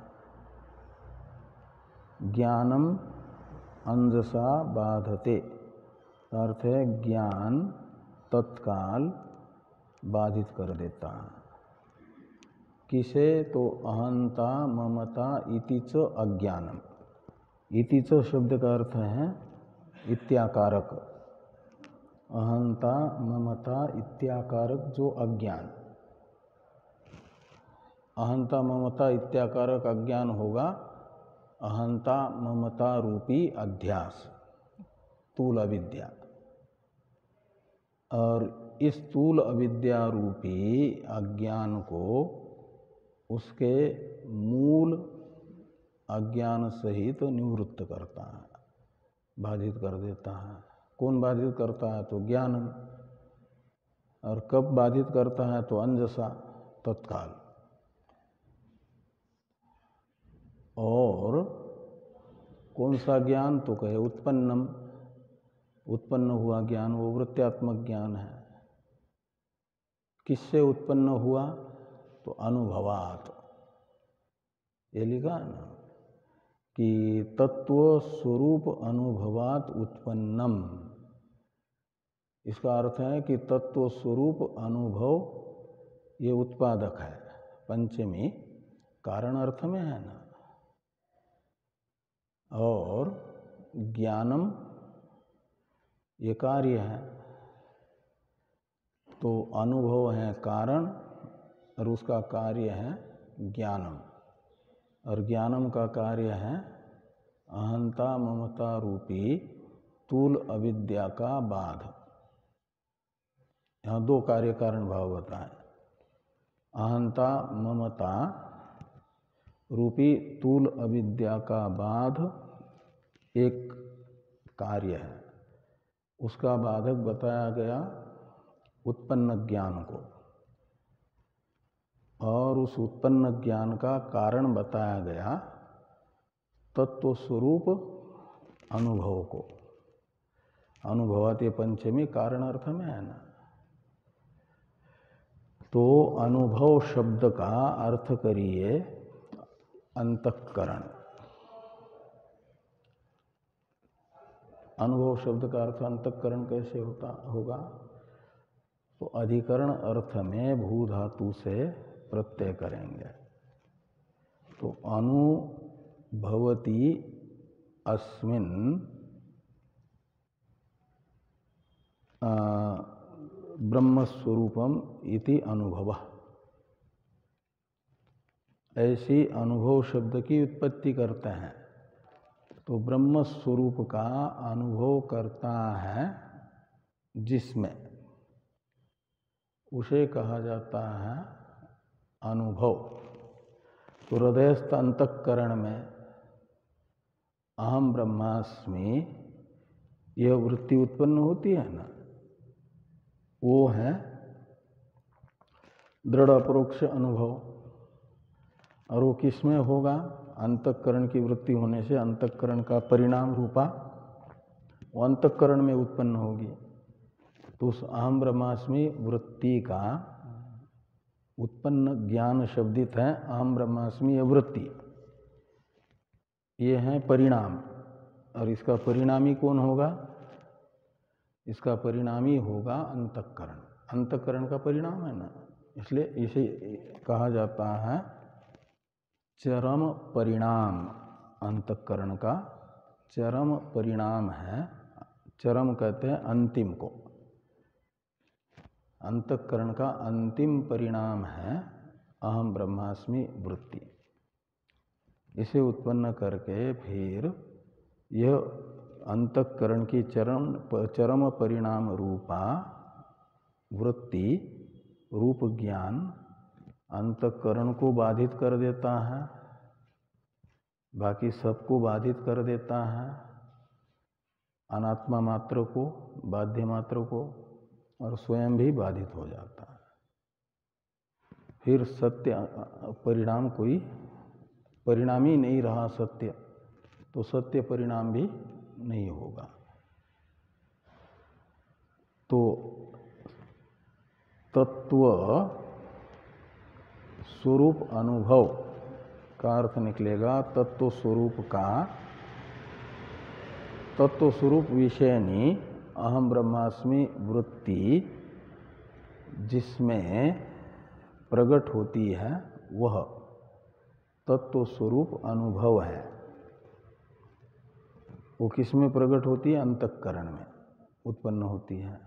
ज्ञानम अंजसा बाधते, अर्थ है ज्ञान तत्काल बाधित कर देता है। किसे? तो अहंता ममता इति च अज्ञानम। इति च शब्द का अर्थ है इत्याकारक। अहंता ममता इत्याकारक जो अज्ञान, अहंता ममता इत्याकारक अज्ञान होगा अहंता ममता रूपी अध्यास, स्थूल अविद्या। और इस स्थूल अविद्या रूपी अज्ञान को उसके मूल अज्ञान सहित निवृत्त करता है, बाधित कर देता है। कौन बाधित करता है? तो ज्ञानम। और कब बाधित करता है? तो अंजसा, तत्काल। और कौन सा ज्ञान? तो कहे उत्पन्नम, उत्पन्न हुआ ज्ञान, वो वृत्त्यात्मक ज्ञान है। किससे उत्पन्न हुआ? तो अनुभवात। ये लिखा ना कि तत्व स्वरूप अनुभवात उत्पन्नम। इसका अर्थ है कि तत्व स्वरूप अनुभव ये उत्पादक है। पंचमी कारण अर्थ में है ना। और ज्ञानम ये कार्य है। तो अनुभव है कारण और उसका कार्य है ज्ञानम। और ज्ञानम का कार्य है अहंता ममता रूपी स्थूल अविद्या का बाध। यहाँ दो कार्य कारण भाव बताएं। अहंता ममता रूपी स्थूल अविद्या का बाध एक कार्य है, उसका बाधक बताया गया उत्पन्न ज्ञान को, और उस उत्पन्न ज्ञान का कारण बताया गया तत्व स्वरूप अनुभव को। अनुभवाते पंचमी कारण अर्थ में है ना। तो अनुभव शब्द का अर्थ करिए अंतःकरण। अनुभव शब्द का अर्थ अंतःकरण कैसे होगा? तो अधिकरण अर्थ में भू धातु से प्रत्यय करेंगे। तो अनुभवति अस्मिन् ब्रह्मस्वरूपम इति अनुभवः। ऐसी अनुभव शब्द की उत्पत्ति करते हैं। तो ब्रह्म स्वरूप का अनुभव करता है जिसमें, उसे कहा जाता है अनुभव। तो हृदयस्थ अंतःकरण में अहम ब्रह्मास्मि यह वृत्ति उत्पन्न होती है ना, वो है दृढ़ अपरोक्ष अनुभव। और वो किसमें होगा? अंतःकरण की वृत्ति होने से अंतःकरण का परिणाम रूपा वो अंतःकरण में उत्पन्न होगी। तो उस अहम ब्रह्मास्मि वृत्ति का उत्पन्न ज्ञान शब्दित है अहम ब्रह्मास्मि यह वृत्ति, ये है परिणाम। और इसका परिणामी कौन होगा? इसका परिणामी होगा अंतःकरण। अंतःकरण का परिणाम है ना, इसलिए इसे कहा जाता है चरम परिणाम। अंतःकरण का चरम परिणाम है। चरम कहते हैं अंतिम को। अंतःकरण का अंतिम परिणाम है अहम ब्रह्मास्मि वृत्ति। इसे उत्पन्न करके फिर यह अंतःकरण की चरम परिणाम रूपा वृत्ति रूप ज्ञान अंतःकरण को बाधित कर देता है, बाकी सबको बाधित कर देता है, अनात्मा मात्र को, बाध्य मात्र को, और स्वयं भी बाधित हो जाता है। फिर सत्य परिणाम कोई परिणाम ही नहीं रहा सत्य, तो सत्य परिणाम भी नहीं होगा। तो तत्व स्वरूप अनुभव का अर्थ निकलेगा तत्व स्वरूप का, तत्व स्वरूप विषयनी अहम ब्रह्मास्मि वृत्ति जिसमें प्रकट होती है वह तत्व स्वरूप अनुभव है। वो किस में प्रकट होती है? अंतःकरण में उत्पन्न होती है।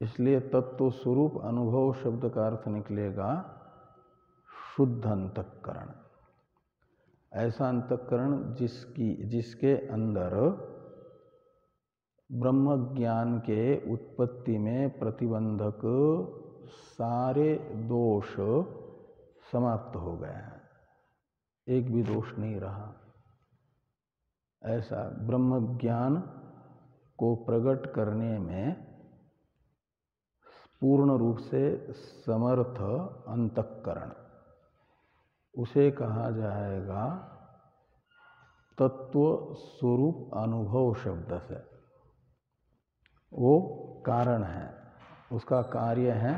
इसलिए तत्व स्वरूप अनुभव शब्द का अर्थ निकलेगा शुद्ध अंतःकरण। ऐसा अंतःकरण जिसके अंदर ब्रह्म ज्ञान के उत्पत्ति में प्रतिबंधक सारे दोष समाप्त हो गए हैं, एक भी दोष नहीं रहा। ऐसा ब्रह्म ज्ञान को प्रकट करने में पूर्ण रूप से समर्थ अंतःकरण, उसे कहा जाएगा तत्व स्वरूप अनुभव शब्द से। वो कारण है, उसका कार्य है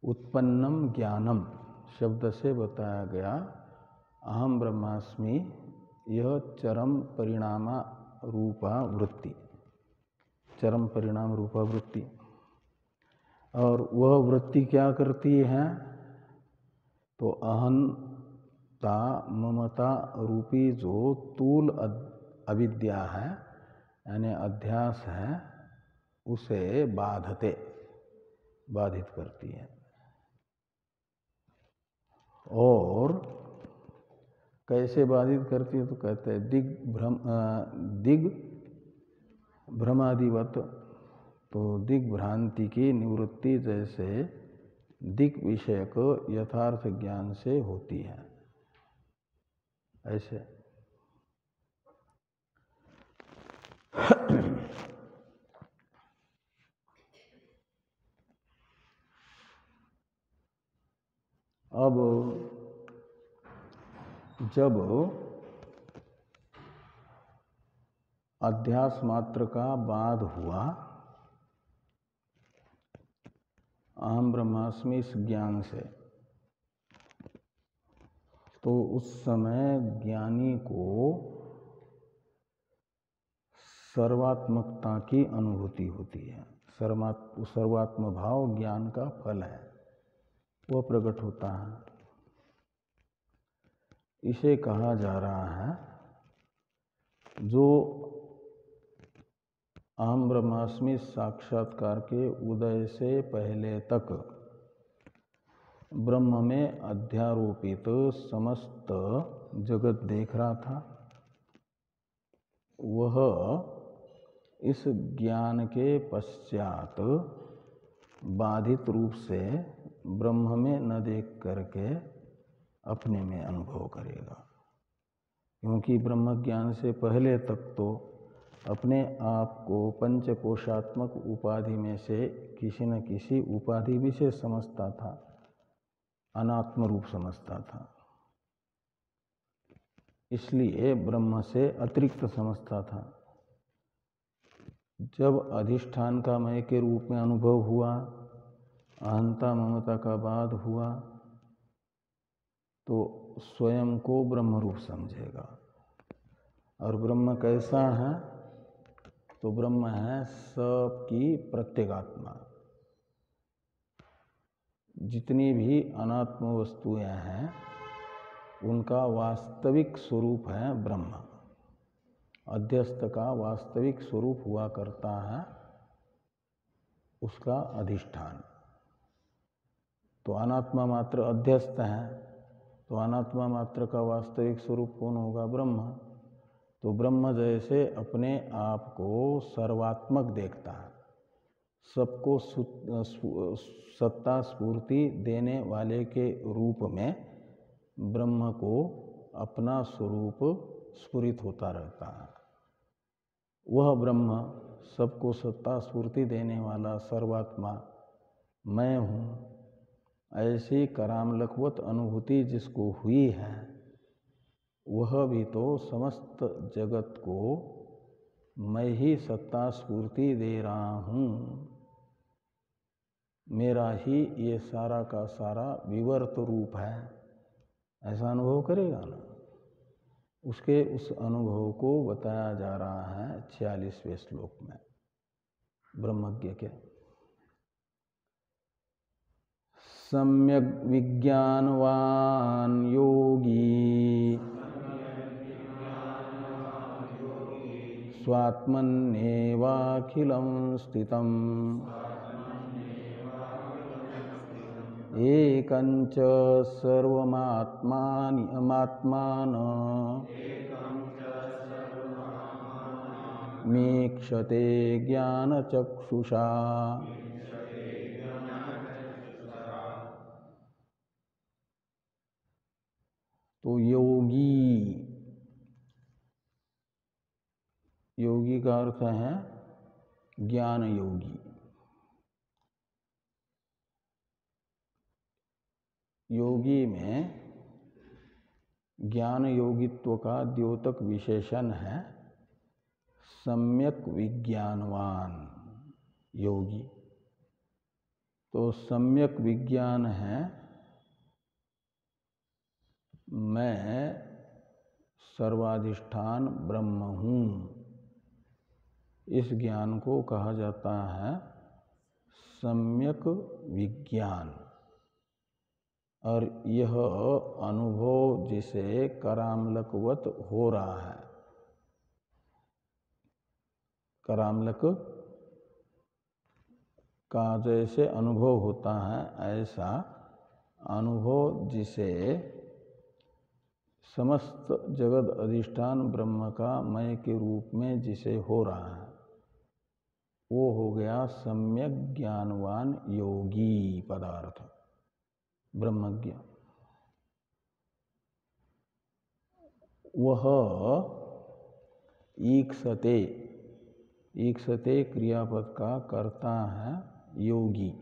उत्पन्नम ज्ञानम शब्द से बताया गया अहम ब्रह्मास्मि, यह चरम परिणामा रूपा वृत्ति, चरम परिणाम रूपा वृत्ति। और वह वृत्ति क्या करती है? तो अहंता ममता रूपी जो तूल अविद्या है यानी अध्यास है, उसे बाधित करती है। और कैसे बाधित करती है? तो कहते हैं दिग भ्रमादिवत। तो दिग्भ्रांति की निवृत्ति जैसे दिक् विषयक यथार्थ ज्ञान से होती है, ऐसे। अब जब अध्यास मात्र का बाध हुआ अहम ब्रह्मास्मि इस ज्ञान से, तो उस समय ज्ञानी को सर्वात्मकता की अनुभूति होती है। सर्वात्म भाव ज्ञान का फल है, वह प्रकट होता है। इसे कहा जा रहा है जो अहम ब्रह्मास्मि साक्षात्कार के उदय से पहले तक ब्रह्म में अध्यारोपित समस्त जगत देख रहा था, वह इस ज्ञान के पश्चात बाधित रूप से ब्रह्म में न देख करके अपने में अनुभव करेगा। क्योंकि ब्रह्म ज्ञान से पहले तक तो अपने आप को पंचकोशात्मक उपाधि में से किसी न किसी उपाधि विशेष समझता था, अनात्म रूप समझता था। इसलिए ब्रह्म से अतिरिक्त समझता था। जब अधिष्ठान का मय के रूप में अनुभव हुआ, अहंता ममता का बाध हुआ, तो स्वयं को ब्रह्म रूप समझेगा। और ब्रह्म कैसा है? तो ब्रह्म है सबकी प्रत्येगात्मा। जितनी भी अनात्म वस्तुएं हैं उनका वास्तविक स्वरूप है ब्रह्म। अध्यस्त का वास्तविक स्वरूप हुआ करता है उसका अधिष्ठान। तो अनात्मा मात्र अध्यस्त है, तो अनात्मा मात्र का वास्तविक स्वरूप कौन होगा? ब्रह्म। तो ब्रह्म जैसे अपने आप को सर्वात्मक देखता है, सबको सत्ता स्फूर्ति देने वाले के रूप में ब्रह्म को अपना स्वरूप स्फुरित होता रहता है। वह ब्रह्म सबको सत्ता स्फूर्ति देने वाला सर्वात्मा मैं हूँ, ऐसी करामलकवत अनुभूति जिसको हुई है, वह भी तो समस्त जगत को मैं ही सत्ता स्फूर्ति दे रहा हूँ, मेरा ही ये सारा का सारा विवर्त रूप है, ऐसा अनुभव करेगा ना। उसके उस अनुभव को बताया जा रहा है 46वें श्लोक में ब्रह्मज्ञ के। सम्यक विज्ञानवान योगी स्वात्मन्येवाखिलं स्थितम् एकंच सर्वमात्मान मीक्षते ज्ञानचक्षुषा। तो योगी का अर्थ है ज्ञान योगी। योगी में ज्ञान योगित्व का द्योतक विशेषण है सम्यक विज्ञानवान योगी। तो सम्यक विज्ञान है मैं सर्वाधिष्ठान ब्रह्म हूँ, इस ज्ञान को कहा जाता है सम्यक विज्ञान। और यह अनुभव जिसे करामलकवत हो रहा है, करामलक का जैसे अनुभव होता है ऐसा अनुभव जिसे समस्त जगत अधिष्ठान ब्रह्म का मय के रूप में जिसे हो रहा है, वो हो गया सम्यक ज्ञानवान योगी पदार्थ ब्रह्मज्ञ। वह ईक्षते, ईक्षते क्रियापद का कर्ता है योगी।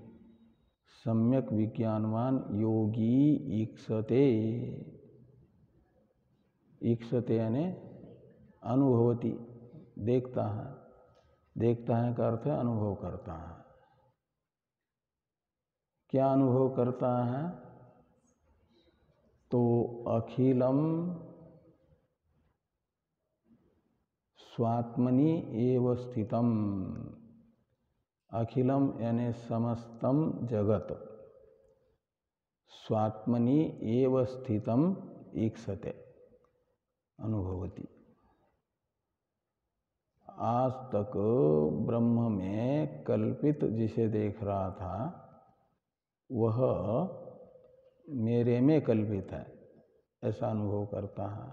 सम्यक विज्ञानवान योगी ईक्षते, ईक्षते यानी अनुभवती, देखता है, देखता है का अर्थ है अनुभव करता है। क्या अनुभव करता है? तो अखिलम स्वात्मनि एव स्थितम, अखिलम यानी समस्तम जगत स्वात्मनि एव स्थितम ईक्षते अनुभवती। आज तक ब्रह्म में कल्पित जिसे देख रहा था वह मेरे में कल्पित है, ऐसा अनुभव करता है।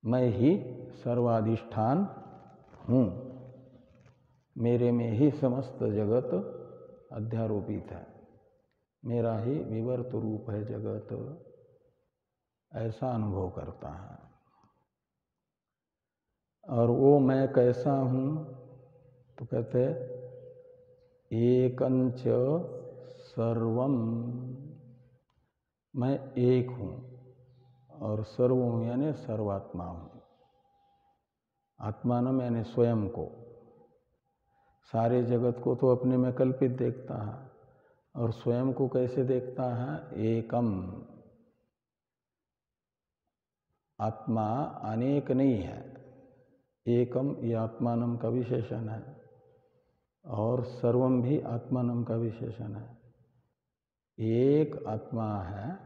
मैं ही सर्वाधिष्ठान हूँ, मेरे में ही समस्त जगत अध्यारोपित है, मेरा ही विवर्त रूप है जगत, ऐसा अनुभव करता है। और वो मैं कैसा हूँ? तो कहते एकंच सर्वम, मैं एक हूँ और सर्व हूँ यानी सर्वात्मा हूँ। आत्मानम यानी स्वयं को, सारे जगत को तो अपने में कल्पित देखता है और स्वयं को कैसे देखता है? एकम, आत्मा अनेक नहीं है, एकम ये आत्मानम का विशेषण है और सर्वम भी आत्मानम का विशेषण है। एक आत्मा है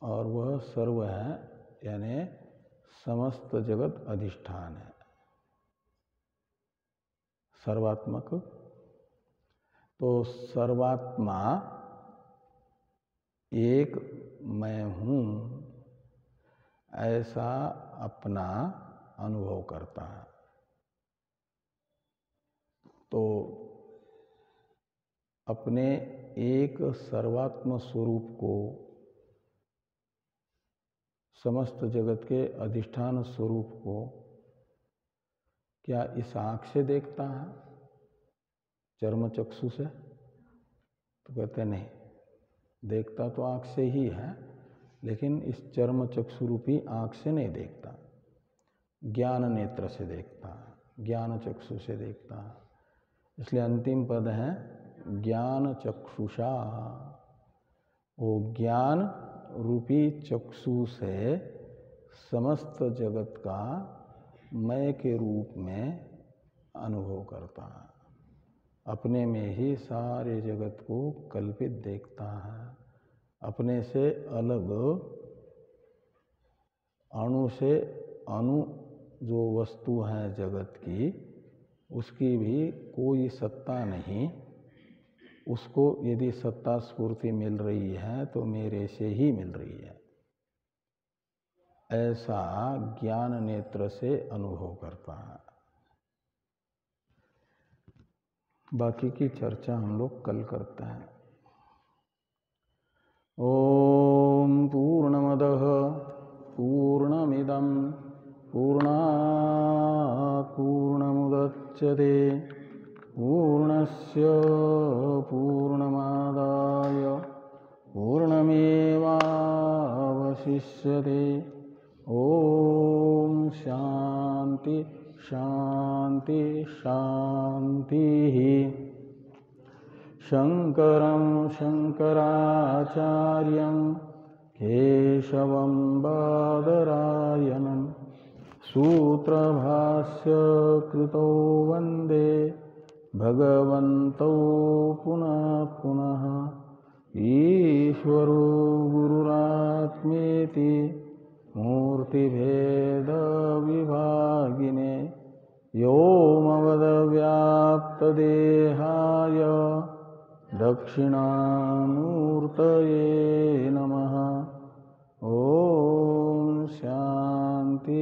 और वह सर्व है यानी समस्त जगत अधिष्ठान है, सर्वात्मक। तो सर्वात्मा एक मैं हूँ ऐसा अपना अनुभव करता है। तो अपने एक सर्वात्म स्वरूप को समस्त जगत के अधिष्ठान स्वरूप को क्या इस आँख से देखता है, चर्म चक्षु से? तो कहते नहीं, देखता तो आँख से ही है लेकिन इस चर्म चक्षु रूपी आँख से नहीं देखता, ज्ञान नेत्र से देखता है, ज्ञान चक्षु से देखता है। इसलिए अंतिम पद है ज्ञान चक्षुषा, वो ज्ञान रूपी चक्षु से समस्त जगत का मय के रूप में अनुभव करता है। अपने में ही सारे जगत को कल्पित देखता है। अपने से अलग अणु से अणु जो वस्तु है जगत की, उसकी भी कोई सत्ता नहीं। उसको यदि सत्ता स्फूर्ति मिल रही है तो मेरे से ही मिल रही है, ऐसा ज्ञान नेत्र से अनुभव करता है। बाकी की चर्चा हम लोग कल करते हैं। ओम पूर्णमदः पूर्णमिदं पूर्णात् पूर्णमुदच्यते पूर्णस्य पूर्णमादाय पूर्णमेवावशिष्यते। ओम शांति शांति शांति। शंकरं शंकराचार्यं केशवं बादरायणं सूत्रभाष्य कृतो वंदे भगवन्तौ पुनः पुनः। ईश्वरो गुरुरात्मेति मूर्तिभेद विभागिने व्योमवद्व्याप्तदेहाय दक्षिणामूर्तये नमः। ओम शांति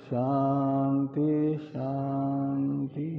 शांति शांति।